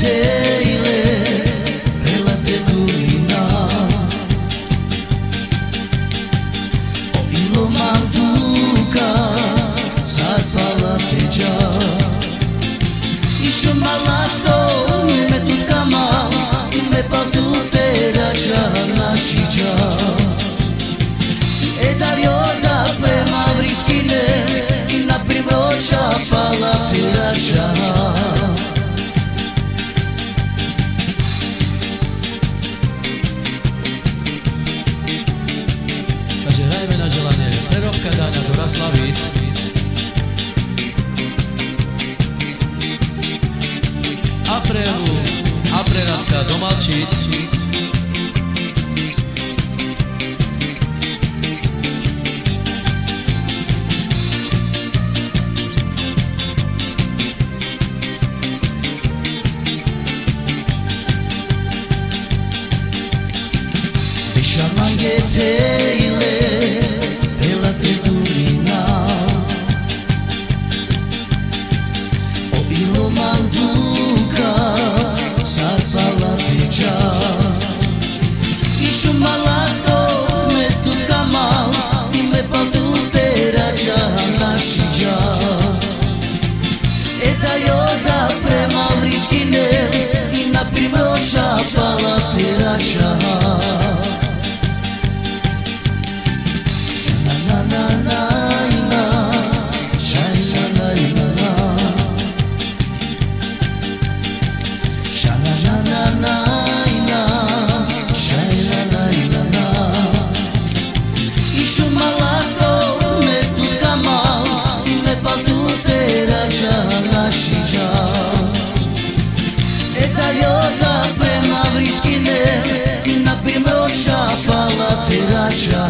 teile, relate durina. O ilo manduka, sad pala teđa. Išo malasto, me tutkama, me patute rača našića. Dar joda prema vriskine i na privroća pala tirača. Kaže rajme na želanje, prerobka danja dorasla víc. A prevu, a preradka do Malčic. Šamange teile, relate durina. O ilo manduka, sad pala teđa. Išo malasto, me tutkama, i me patute rača našića. Da joda prema vriskine i na privroća pala tirača. Prema vriskine i na primroća pala tirača.